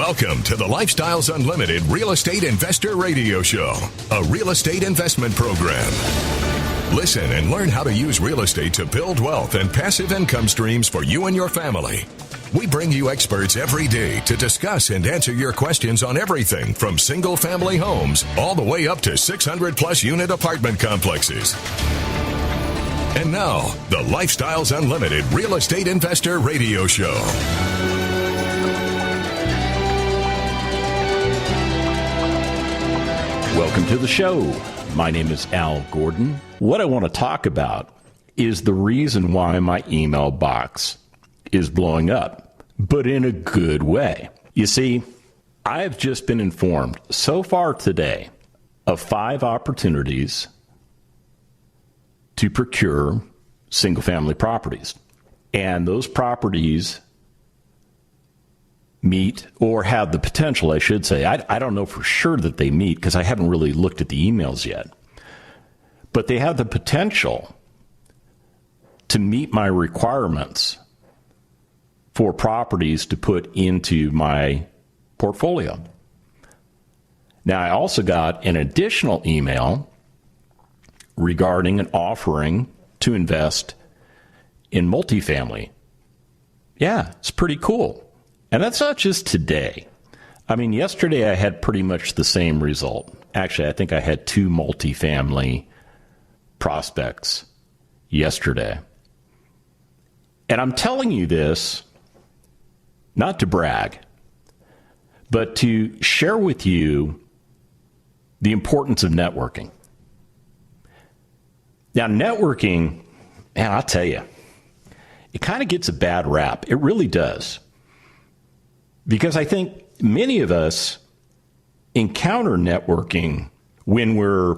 Welcome to the Lifestyles Unlimited Real Estate Investor Radio Show, a real estate investment program. Listen and learn how to use real estate to build wealth and passive income streams for you and your family. We bring you experts every day to discuss and answer your questions on everything from single-family homes all the way up to 600-plus unit apartment complexes. And now, the Lifestyles Unlimited Real Estate Investor Radio Show. Welcome to the show. My name is Al Gordon. What I want to talk about is the reason why my email box is blowing up, but in a good way. You see, I've just been informed so far today of 5 opportunities to procure single-family properties. And those properties meet, or have the potential, I should say. I don't know for sure that they meet because I haven't really looked at the emails yet. But they have the potential to meet my requirements for properties to put into my portfolio. Now, I also got an additional email regarding an offering to invest in multifamily. Yeah, it's pretty cool. And that's not just today. I mean, yesterday I had pretty much the same result. Actually, I think I had 2 multifamily prospects yesterday. And I'm telling you this not to brag, but to share with you the importance of networking. Now, networking, man, I'll tell you, it kind of gets a bad rap. It really does. Because I think many of us encounter networking when we're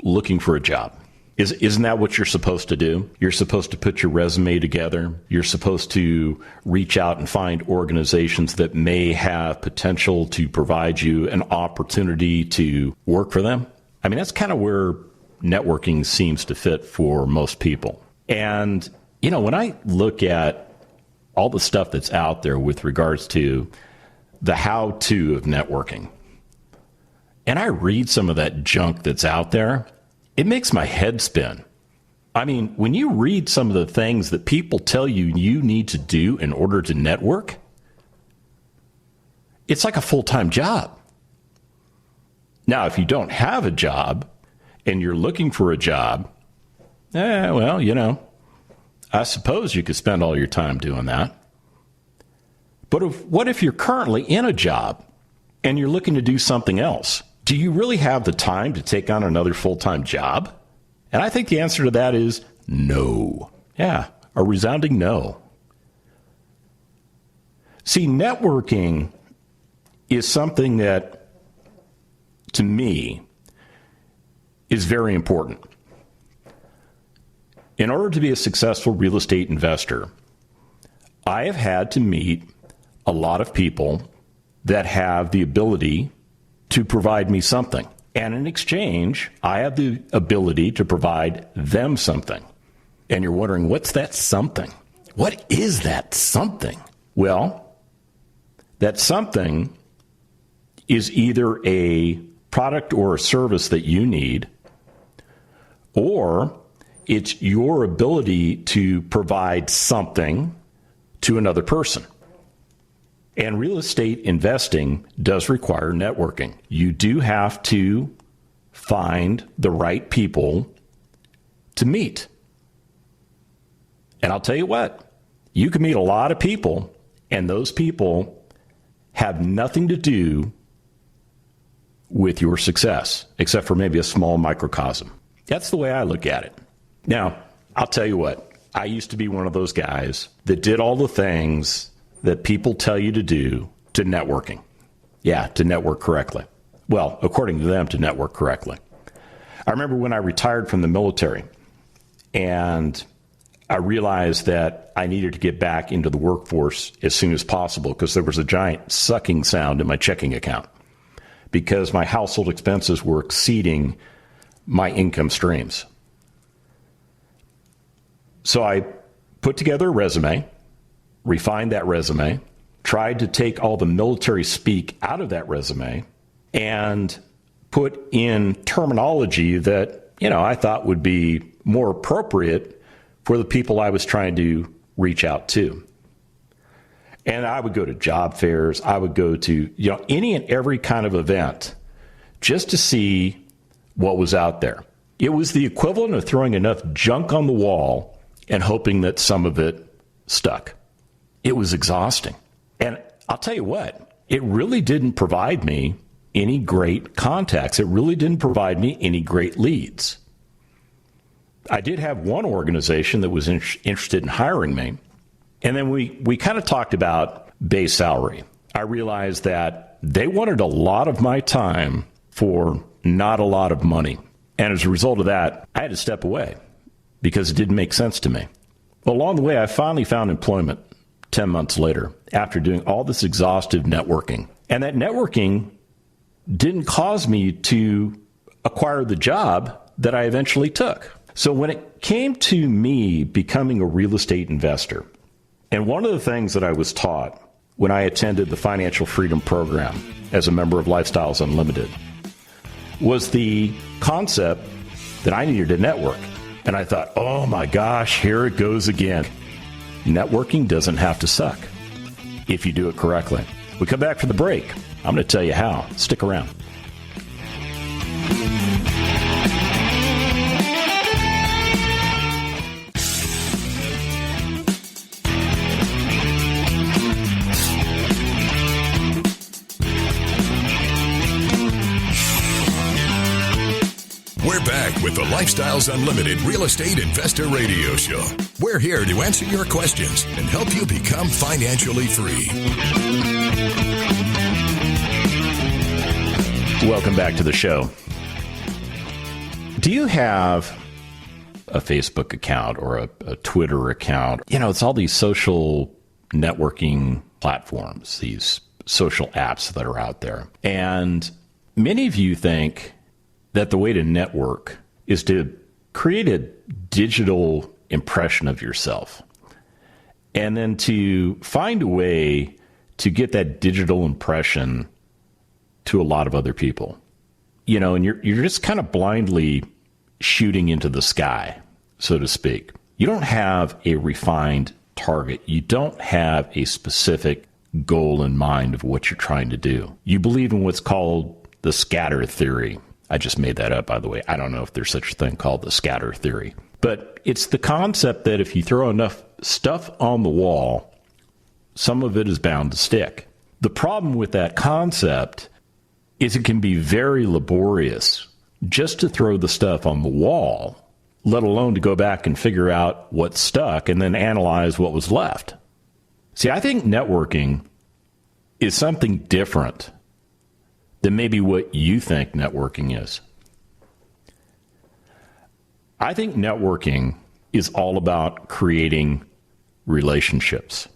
looking for a job. Isn't that what you're supposed to do? You're supposed to put your resume together. You're supposed to reach out and find organizations that may have potential to provide you an opportunity to work for them. I mean, that's kind of where networking seems to fit for most people. And, you know, when I look at all the stuff that's out there with regards to the how-to of networking, and I read some of that junk that's out there, it makes my head spin. I mean, when you read some of the things that people tell you you need to do in order to network, it's like a full-time job. Now, if you don't have a job and you're looking for a job, well, you know, I suppose you could spend all your time doing that. But what if you're currently in a job and you're looking to do something else? Do you really have the time to take on another full-time job? And I think the answer to that is no. Yeah, a resounding no. See, networking is something that, to me, is very important. In order to be a successful real estate investor, I have had to meet a lot of people that have the ability to provide me something. And in exchange, I have the ability to provide them something. And you're wondering, what's that something? What is that something? Well, that something is either a product or a service that you need, or it's your ability to provide something to another person. And real estate investing does require networking. You do have to find the right people to meet. And I'll tell you what, you can meet a lot of people, and those people have nothing to do with your success, except for maybe a small microcosm. That's the way I look at it. Now, I'll tell you what, I used to be one of those guys that did all the things that people tell you to do to networking. Yeah, to network correctly. Well, according to them, to network correctly. I remember when I retired from the military and I realized that I needed to get back into the workforce as soon as possible because there was a giant sucking sound in my checking account because my household expenses were exceeding my income streams. So I put together a resume, refined that resume, tried to take all the military speak out of that resume and put in terminology that, I thought would be more appropriate for the people I was trying to reach out to. And I would go to job fairs. I would go to, any and every kind of event just to see what was out there. It was the equivalent of throwing enough junk on the wall and hoping that some of it stuck. It was exhausting. And I'll tell you what, it really didn't provide me any great contacts. It really didn't provide me any great leads. I did have one organization that was interested in hiring me. And then we kind of talked about base salary. I realized that they wanted a lot of my time for not a lot of money. And as a result of that, I had to step away because it didn't make sense to me. Well, along the way, I finally found employment 10 months later after doing all this exhaustive networking. And that networking didn't cause me to acquire the job that I eventually took. So when it came to me becoming a real estate investor, and one of the things that I was taught when I attended the Financial Freedom Program as a member of Lifestyles Unlimited was the concept that I needed to network. And I thought, oh my gosh, here it goes again. Networking doesn't have to suck if you do it correctly. We come back for the break. I'm going to tell you how. Stick around. We're back with the Lifestyles Unlimited Real Estate Investor Radio Show. We're here to answer your questions and help you become financially free. Welcome back to the show. Do you have a Facebook account or a Twitter account? It's all these social networking platforms, these social apps that are out there. And many of you think that the way to network is to create a digital impression of yourself and then to find a way to get that digital impression to a lot of other people. And you're just kind of blindly shooting into the sky, so to speak. You don't have a refined target. You don't have a specific goal in mind of what you're trying to do. You believe in what's called the scatter theory. I just made that up, by the way. I don't know if there's such a thing called the scatter theory. But it's the concept that if you throw enough stuff on the wall, some of it is bound to stick. The problem with that concept is it can be very laborious just to throw the stuff on the wall, let alone to go back and figure out what stuck and then analyze what was left. See, I think networking is something different than maybe what you think networking is. I think networking is all about creating relationships.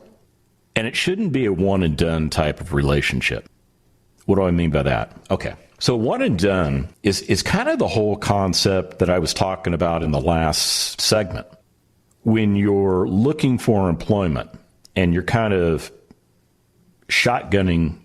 And it shouldn't be a one and done type of relationship. What do I mean by that? Okay. So one and done is kind of the whole concept that I was talking about in the last segment. When you're looking for employment and you're kind of shotgunning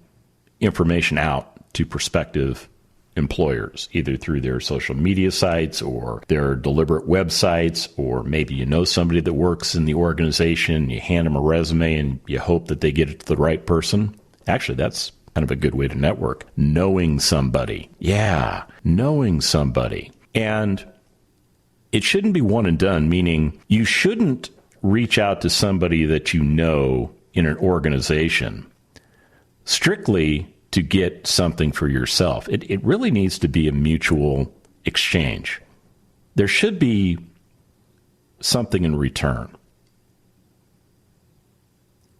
information out to prospective employers, either through their social media sites or their deliberate websites, or maybe you know somebody that works in the organization, you hand them a resume and you hope that they get it to the right person. Actually, that's kind of a good way to network. Knowing somebody. Yeah, knowing somebody. And it shouldn't be one and done, meaning you shouldn't reach out to somebody that you know in an organization strictly to get something for yourself. It really needs to be a mutual exchange. There should be something in return.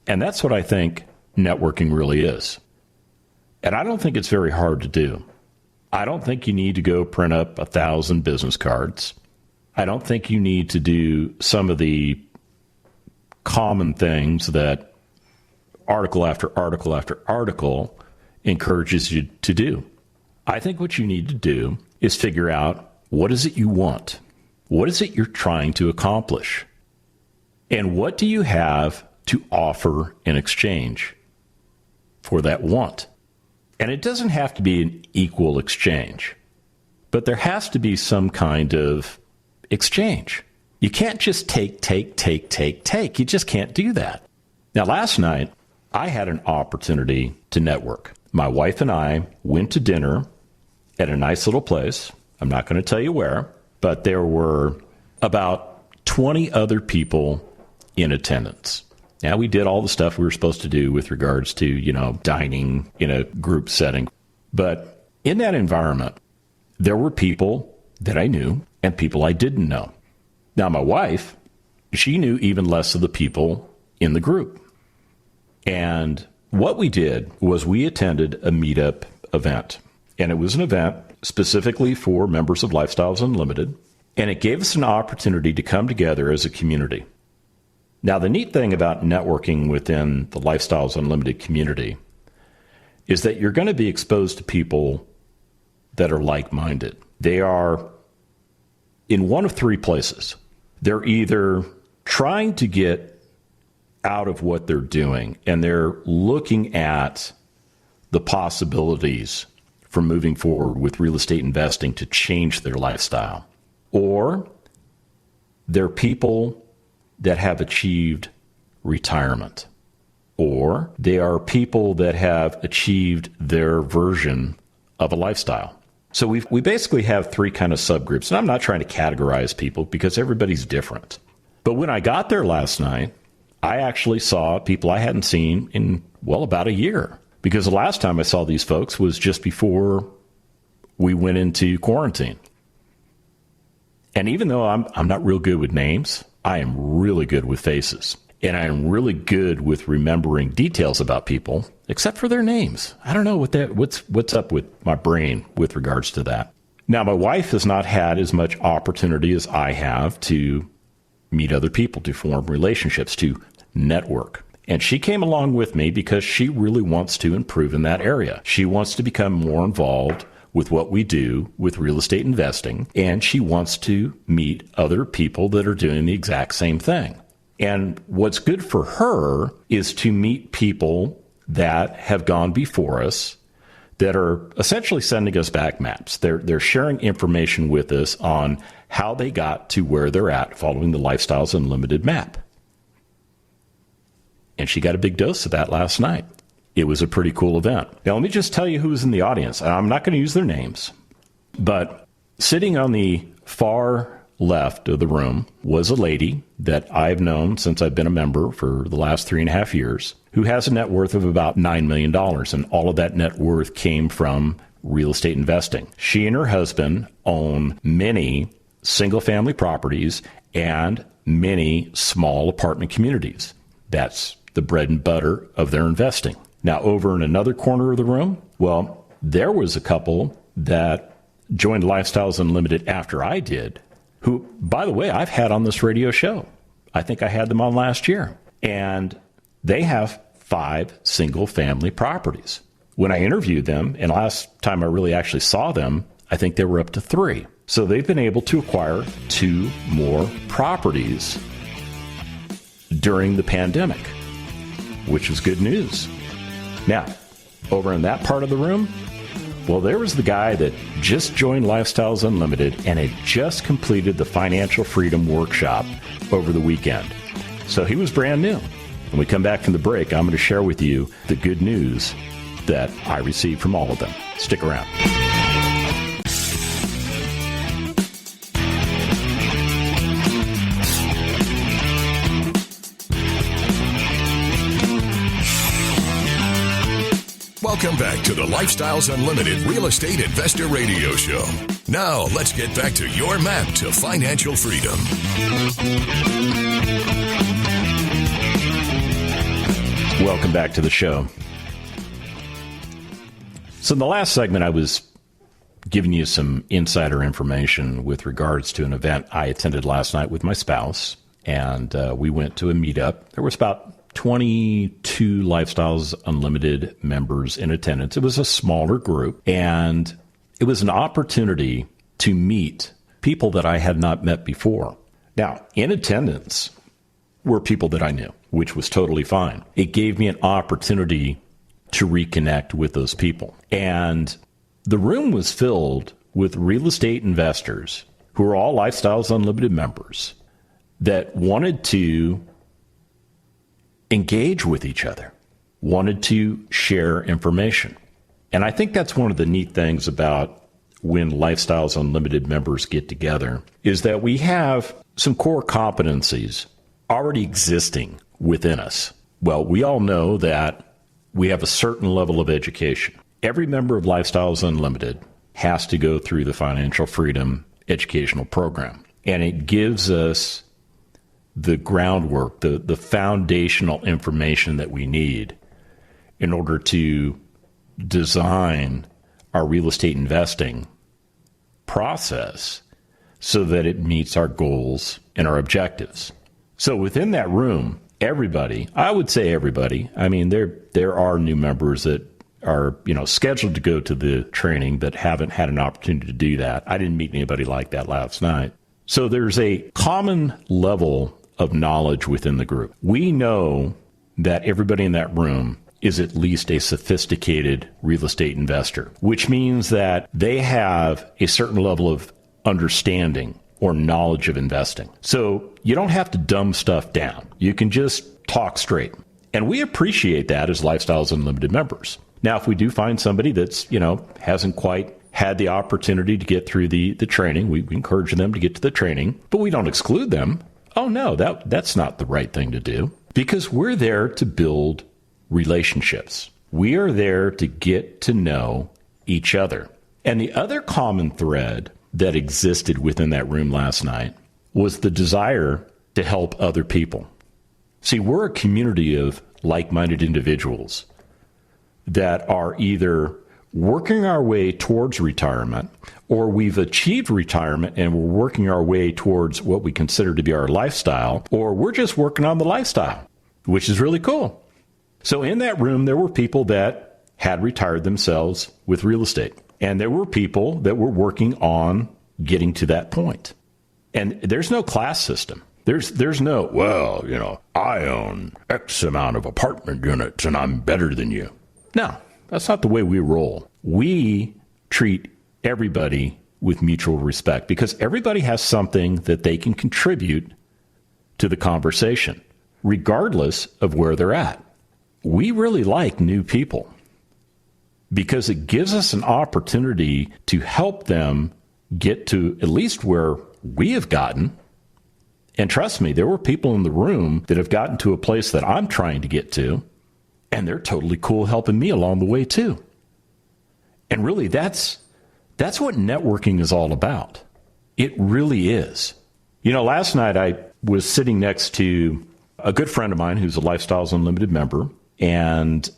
And that's what I think networking really is. And I don't think it's very hard to do. I don't think you need to go print up 1,000 business cards. I don't think you need to do some of the common things that article after article after article encourages you to do. I think what you need to do is figure out, what is it you want? What is it you're trying to accomplish? And what do you have to offer in exchange? for that want. And it doesn't have to be an equal exchange, but there has to be some kind of exchange. You can't just take. You just can't do that. Now, last night, I had an opportunity to network. My wife and I went to dinner at a nice little place. I'm not going to tell you where, but there were about 20 other people in attendance. Now, we did all the stuff we were supposed to do with regards to, dining in a group setting. But in that environment, there were people that I knew and people I didn't know. Now, my wife, she knew even less of the people in the group. And what we did was we attended a meetup event. And it was an event specifically for members of Lifestyles Unlimited. And it gave us an opportunity to come together as a community. Now, the neat thing about networking within the Lifestyles Unlimited community is that you're going to be exposed to people that are like-minded. They are in one of three places. They're either trying to get out of what they're doing, and they're looking at the possibilities for moving forward with real estate investing to change their lifestyle. Or they're people that have achieved retirement. Or they are people that have achieved their version of a lifestyle. So we basically have three kind of subgroups. And I'm not trying to categorize people because everybody's different. But when I got there last night, I actually saw people I hadn't seen in, about a year. Because the last time I saw these folks was just before we went into quarantine. And even though I'm not real good with names, I am really good with faces. And I am really good with remembering details about people, except for their names. I don't know what's up with my brain with regards to that. Now, my wife has not had as much opportunity as I have to meet other people, to form relationships, to network. And she came along with me because she really wants to improve in that area. She wants to become more involved with what we do with real estate investing, and she wants to meet other people that are doing the exact same thing. And what's good for her is to meet people that have gone before us that are essentially sending us back maps. They're sharing information with us on how they got to where they're at following the Lifestyles Unlimited map. And she got a big dose of that last night. It was a pretty cool event. Now, let me just tell you who was in the audience. I'm not going to use their names, but sitting on the far left of the room was a lady that I've known since I've been a member for the last 3.5 years, who has a net worth of about $9 million. And all of that net worth came from real estate investing. She and her husband own many single-family properties and many small apartment communities. That's the bread and butter of their investing. Now, over in another corner of the room, there was a couple that joined Lifestyles Unlimited after I did, who, by the way, I've had on this radio show. I think I had them on last year. And they have 5 single-family properties. When I interviewed them, and last time I really actually saw them, I think they were up to 3. So they've been able to acquire 2 more properties during the pandemic, which is good news. Now, over in that part of the room, there was the guy that just joined Lifestyles Unlimited and had just completed the Financial Freedom Workshop over the weekend. So he was brand new. When we come back from the break, I'm going to share with you the good news that I received from all of them. Stick around. Welcome back to the Lifestyles Unlimited Real Estate Investor Radio Show. Now, let's get back to your map to financial freedom. Welcome back to the show. So in the last segment, I was giving you some insider information with regards to an event I attended last night with my spouse, and we went to a meetup. There was about 22 Lifestyles Unlimited members in attendance. It was a smaller group, and it was an opportunity to meet people that I had not met before. Now, in attendance were people that I knew, which was totally fine. It gave me an opportunity to reconnect with those people. And the room was filled with real estate investors who are all Lifestyles Unlimited members that wanted to engage with each other, wanted to share information. And I think that's one of the neat things about when Lifestyles Unlimited members get together is that we have some core competencies already existing within us. Well, we all know that we have a certain level of education. Every member of Lifestyles Unlimited has to go through the Financial Freedom Educational Program. And it gives us the groundwork, the foundational information that we need in order to design our real estate investing process so that it meets our goals and our objectives. So within that room, everybody, I would say everybody, I mean, there are new members that are, scheduled to go to the training but haven't had an opportunity to do that. I didn't meet anybody like that last night. So there's a common level of knowledge within the group. We know that everybody in that room is at least a sophisticated real estate investor, which means that they have a certain level of understanding or knowledge of investing. So you don't have to dumb stuff down. You can just talk straight. And we appreciate that as Lifestyles Unlimited members. Now, if we do find somebody that's, hasn't quite had the opportunity to get through the training, we encourage them to get to the training, but we don't exclude them. Oh, no, that's not the right thing to do, because we're there to build relationships. We are there to get to know each other. And the other common thread that existed within that room last night was the desire to help other people. See, we're a community of like-minded individuals that are either working our way towards retirement, or we've achieved retirement and we're working our way towards what we consider to be our lifestyle, or we're just working on the lifestyle, which is really cool. So in that room, there were people that had retired themselves with real estate, and there were people that were working on getting to that point. And there's no class system. There's no, I own X amount of apartment units and I'm better than you. No, that's not the way we roll. We treat everybody with mutual respect because everybody has something that they can contribute to the conversation, regardless of where they're at. We really like new people because it gives us an opportunity to help them get to at least where we have gotten. And trust me, there were people in the room that have gotten to a place that I'm trying to get to, and they're totally cool helping me along the way too. And really, that's what networking is all about. It really is. Last night I was sitting next to a good friend of mine who's a Lifestyles Unlimited member and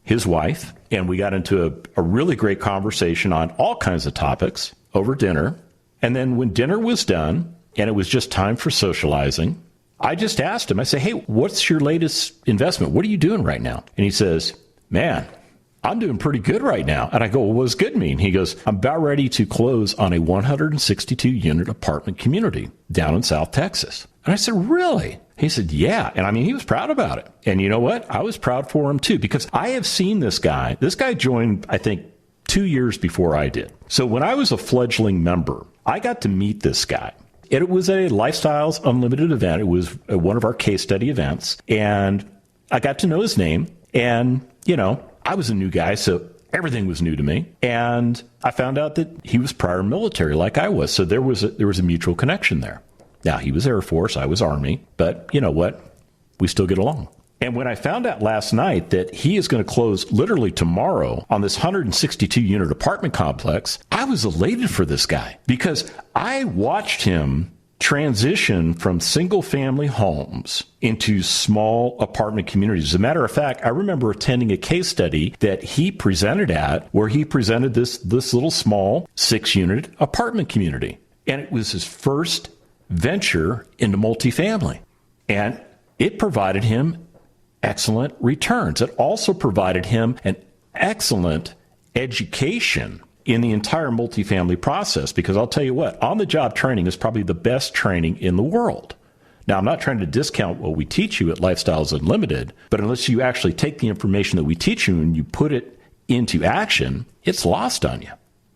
his wife, and we got into a really great conversation on all kinds of topics over dinner. And then when dinner was done and it was just time for socializing, I just asked him, I say, hey, what's your latest investment? What are you doing right now? And he says, man, I'm doing pretty good right now. And I go, well, what does good mean? He goes, I'm about ready to close on a 162-unit apartment community down in South Texas. And I said, really? He said, yeah. And he was proud about it. And you know what? I was proud for him too, because I have seen this guy. This guy joined, I think, 2 years before I did. So when I was a fledgling member, I got to meet this guy. It was a Lifestyles Unlimited event. It was one of our case study events. And I got to know his name. And, I was a new guy, so everything was new to me. And I found out that he was prior military like I was. So there was a mutual connection there. Now, he was Air Force, I was Army. But you know what? We still get along. And when I found out last night that he is going to close literally tomorrow on this 162-unit apartment complex, I was elated for this guy because I watched him transition from single-family homes into small apartment communities. As a matter of fact, I remember attending a case study that he presented at where he presented this little small 6-unit apartment community. And it was his first venture into multifamily. And it provided him excellent returns. It also provided him an excellent education in the entire multifamily process, because I'll tell you what, on-the-job training is probably the best training in the world. Now, I'm not trying to discount what we teach you at Lifestyles Unlimited, but unless you actually take the information that we teach you and you put it into action, it's lost on you.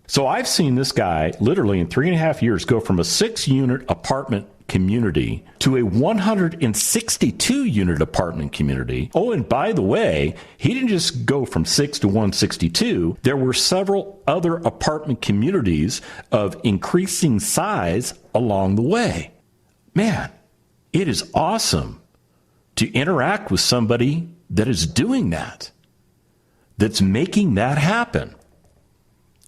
So I've seen this guy literally in 3.5 years go from a 6-unit apartment community to a 162-unit apartment community. Oh, and by the way, he didn't just go from 6 to 162. There were several other apartment communities of increasing size along the way. Man, it is awesome to interact with somebody that is doing that, that's making that happen.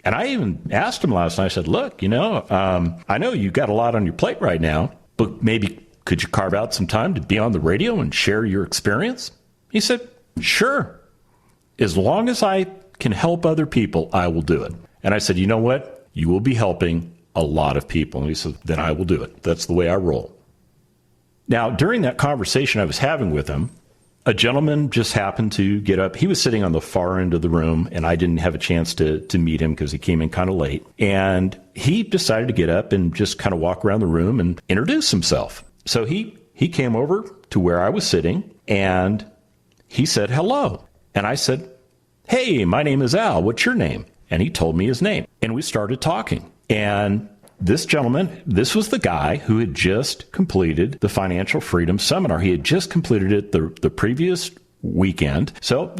And I even asked him last night, I said, look, I know you've got a lot on your plate right now, but maybe could you carve out some time to be on the radio and share your experience? He said, sure. As long as I can help other people, I will do it. And I said, you know what? You will be helping a lot of people. And he said, then I will do it. That's the way I roll. Now, during that conversation I was having with him, a gentleman just happened to get up. He was sitting on the far end of the room, and I didn't have a chance to meet him because he came in kind of late. And he decided to get up and just kind of walk around the room and introduce himself. So he came over to where I was sitting, and he said, hello. And I said, hey, my name is Al. What's your name? And he told me his name. And we started talking. And this gentleman, this was the guy who had just completed the Financial Freedom Seminar. He had just completed it the previous weekend. So,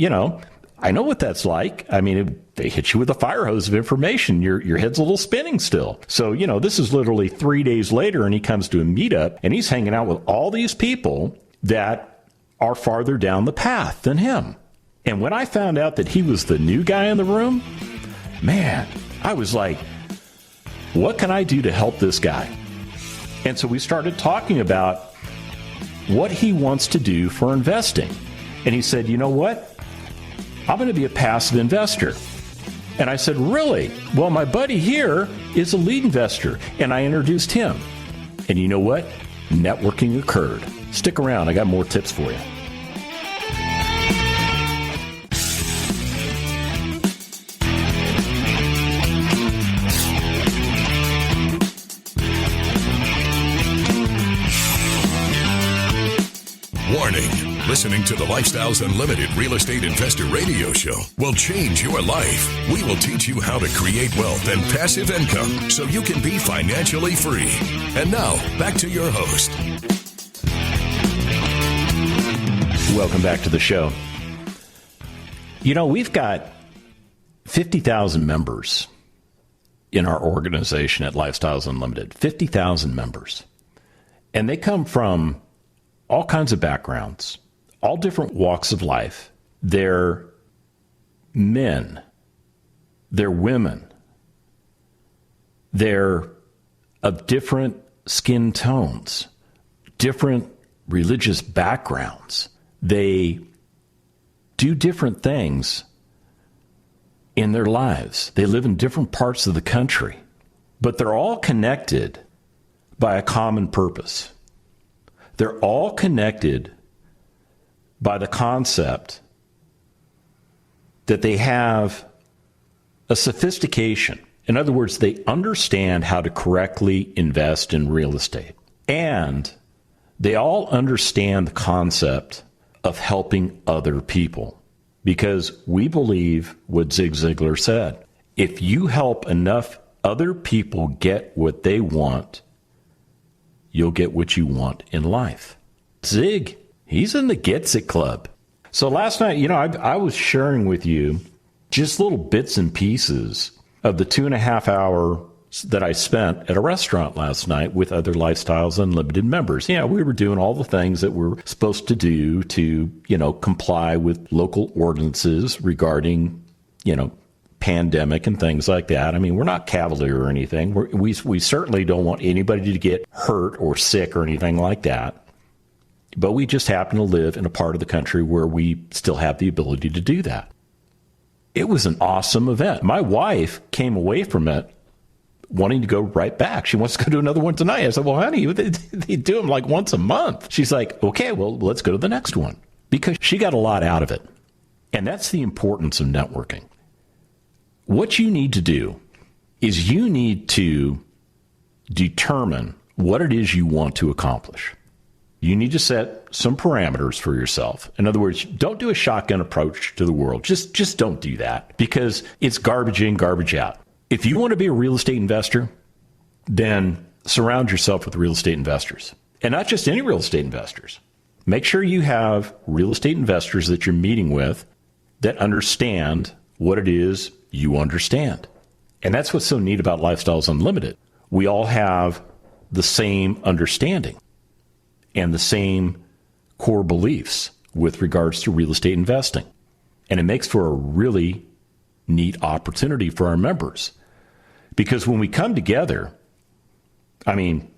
I know what that's like. I mean, they hit you with a fire hose of information. Your head's a little spinning still. So, this is literally 3 days later, and he comes to a meetup, and he's hanging out with all these people that are farther down the path than him. And when I found out that he was the new guy in the room, man, I was like, what can I do to help this guy? And so we started talking about what he wants to do for investing. And he said, you know what? I'm going to be a passive investor. And I said, really? Well, my buddy here is a lead investor. And I introduced him. And you know what? Networking occurred. Stick around. I got more tips for you. Warning. Listening to the Lifestyles Unlimited Real Estate Investor Radio Show will change your life. We will teach you how to create wealth and passive income so you can be financially free. And now, back to your host. Welcome back to the show. We've got 50,000 members in our organization at Lifestyles Unlimited. 50,000 members. And they come from all kinds of backgrounds, all different walks of life. They're men, they're women, they're of different skin tones, different religious backgrounds. They do different things in their lives. They live in different parts of the country, but they're all connected by a common purpose. They're all connected by the concept that they have a sophistication. In other words, they understand how to correctly invest in real estate. And they all understand the concept of helping other people. Because we believe what Zig Ziglar said. If you help enough other people get what they want, you'll get what you want in life. Zig, he's in the Gets It Club. So last night, I was sharing with you just little bits and pieces of the 2.5 hours that I spent at a restaurant last night with other Lifestyles Unlimited members. Yeah, we were doing all the things that we're supposed to do to, comply with local ordinances regarding, pandemic and things like that. I mean, we're not cavalier or anything. We certainly don't want anybody to get hurt or sick or anything like that. But we just happen to live in a part of the country where we still have the ability to do that. It was an awesome event. My wife came away from it wanting to go right back. She wants to go to another one tonight. I said, well, honey, they do them like once a month. She's like, okay, well, let's go to the next one. Because she got a lot out of it. And that's the importance of networking. What you need to do is you need to determine what it is you want to accomplish. You need to set some parameters for yourself. In other words, don't do a shotgun approach to the world. Just don't do that, because it's garbage in, garbage out. If you want to be a real estate investor, then surround yourself with real estate investors. And not just any real estate investors. Make sure you have real estate investors that you're meeting with that understand what it is you understand. And that's what's so neat about Lifestyles Unlimited. We all have the same understanding and the same core beliefs with regards to real estate investing. And it makes for a really neat opportunity for our members. Because when we come together, I mean,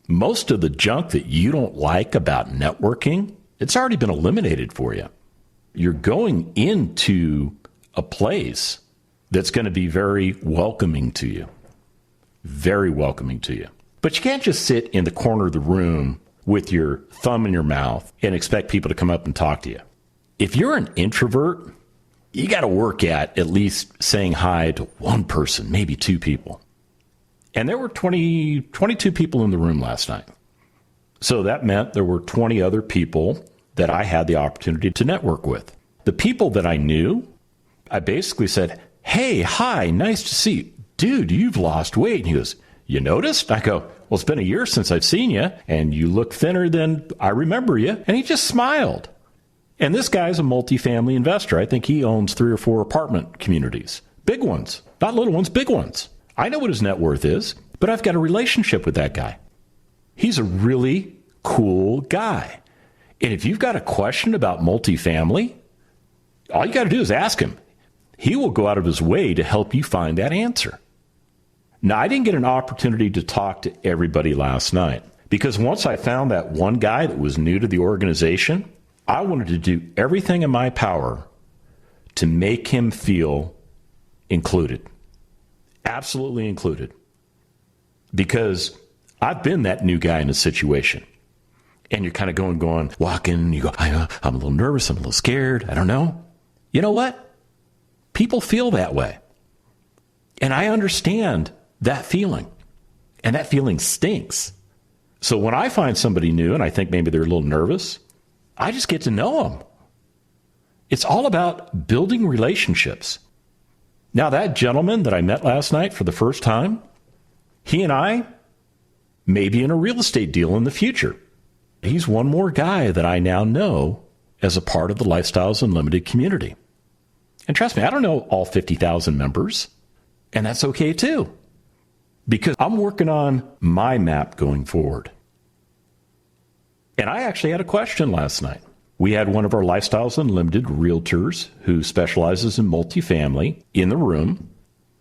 most of the junk that you don't like about networking, it's already been eliminated for you. You're going into a place that's going to be very welcoming to you. Very welcoming to you. But you can't just sit in the corner of the room with your thumb in your mouth and expect people to come up and talk to you. If you're an introvert, you got to work at least saying hi to one person, maybe two people. And there were 22 people in the room last night. So that meant there were 20 other people that I had the opportunity to network with. The people that I knew, I basically said, hey, hi, nice to see you. Dude, you've lost weight. And he goes, you noticed? I go, well, it's been a year since I've seen you, and you look thinner than I remember you. And he just smiled. And this guy's a multifamily investor. I think he owns 3 or 4 apartment communities. Big ones. Not little ones, big ones. I know what his net worth is, but I've got a relationship with that guy. He's a really cool guy. And if you've got a question about multifamily, all you got to do is ask him. He will go out of his way to help you find that answer. Now, I didn't get an opportunity to talk to everybody last night because once I found that one guy that was new to the organization, I wanted to do everything in my power to make him feel included. Absolutely included. Because I've been that new guy in a situation. And you're kind of walking, you go, I'm a little nervous, I'm a little scared, I don't know. You know what? People feel that way. And I understand that feeling. And that feeling stinks. So when I find somebody new and I think maybe they're a little nervous, I just get to know them. It's all about building relationships. Now, that gentleman that I met last night for the first time, he and I may be in a real estate deal in the future. He's one more guy that I now know as a part of the Lifestyles Unlimited community. And trust me, I don't know all 50,000 members, and that's okay too, because I'm working on my map going forward. And I actually had a question last night. We had one of our Lifestyles Unlimited realtors who specializes in multifamily in the room,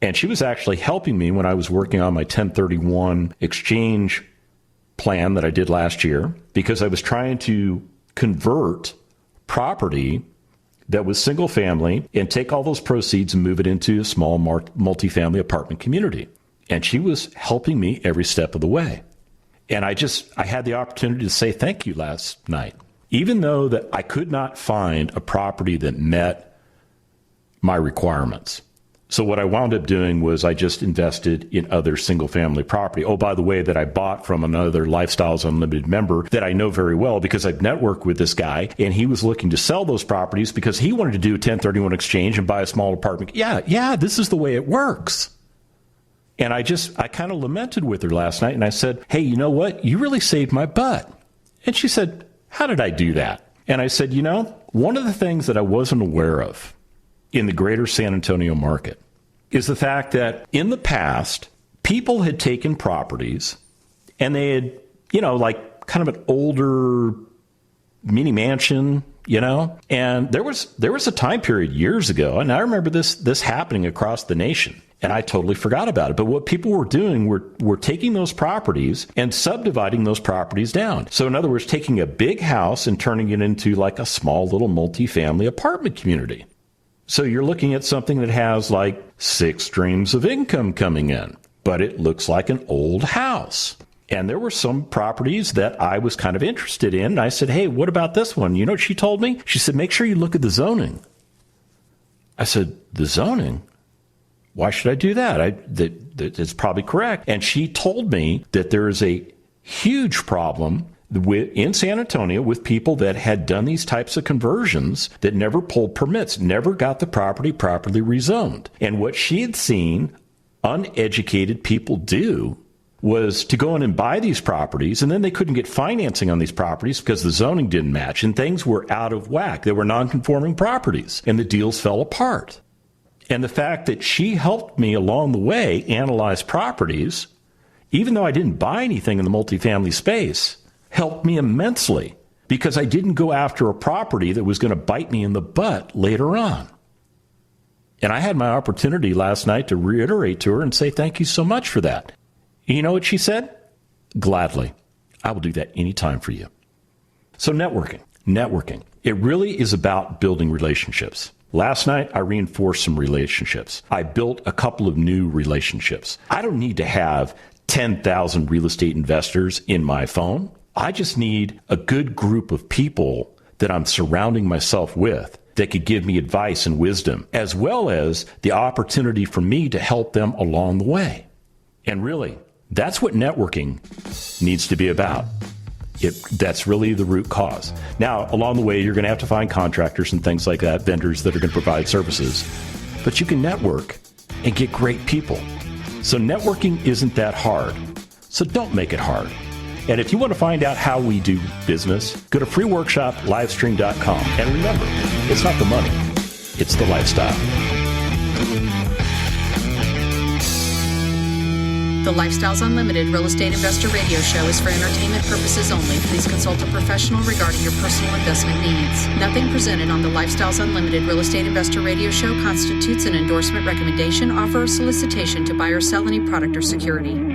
and she was actually helping me when I was working on my 1031 exchange plan that I did last year, because I was trying to convert property that was single family and take all those proceeds and move it into a small multifamily apartment community. And she was helping me every step of the way. And I had the opportunity to say thank you last night. Even though that I could not find a property that met my requirements. So what I wound up doing was I just invested in other single-family property. Oh, by the way, that I bought from another Lifestyles Unlimited member that I know very well because I've networked with this guy, and he was looking to sell those properties because he wanted to do a 1031 exchange and buy a small apartment. Yeah, this is the way it works. And I kind of lamented with her last night, and I said, hey, you know what? You really saved my butt. And she said, how did I do that? And I said, one of the things that I wasn't aware of in the greater San Antonio market is the fact that in the past, people had taken properties and they had, like kind of an older mini mansion, and there was a time period years ago, and I remember this happening across the nation. And I totally forgot about it. But what people were doing were taking those properties and subdividing those properties down. So in other words, taking a big house and turning it into like a small little multifamily apartment community. So you're looking at something that has like 6 streams of income coming in, but it looks like an old house. And there were some properties that I was kind of interested in. And I said, hey, what about this one? You know what she told me? She said, make sure you look at the zoning. I said, the zoning? Why should I do that? It's probably correct. And she told me that there is a huge problem in San Antonio with people that had done these types of conversions that never pulled permits, never got the property properly rezoned. And what she had seen uneducated people do was to go in and buy these properties, and then they couldn't get financing on these properties because the zoning didn't match, and things were out of whack. They were non-conforming properties, and the deals fell apart. And the fact that she helped me along the way analyze properties, even though I didn't buy anything in the multifamily space, helped me immensely because I didn't go after a property that was going to bite me in the butt later on. And I had my opportunity last night to reiterate to her and say thank you so much for that. You know what she said? Gladly. I will do that anytime for you. So networking. It really is about building relationships. Last night, I reinforced some relationships. I built a couple of new relationships. I don't need to have 10,000 real estate investors in my phone. I just need a good group of people that I'm surrounding myself with that could give me advice and wisdom, as well as the opportunity for me to help them along the way. And really, that's what networking needs to be about. That's really the root cause. Now, along the way, you're going to have to find contractors and things like that, vendors that are going to provide services. But you can network and get great people. So networking isn't that hard. So don't make it hard. And if you want to find out how we do business, go to freeworkshoplivestream.com. And remember, it's not the money, it's the lifestyle. The Lifestyles Unlimited Real Estate Investor Radio Show is for entertainment purposes only. Please consult a professional regarding your personal investment needs. Nothing presented on the Lifestyles Unlimited Real Estate Investor Radio Show constitutes an endorsement, recommendation, offer, or solicitation to buy or sell any product or security.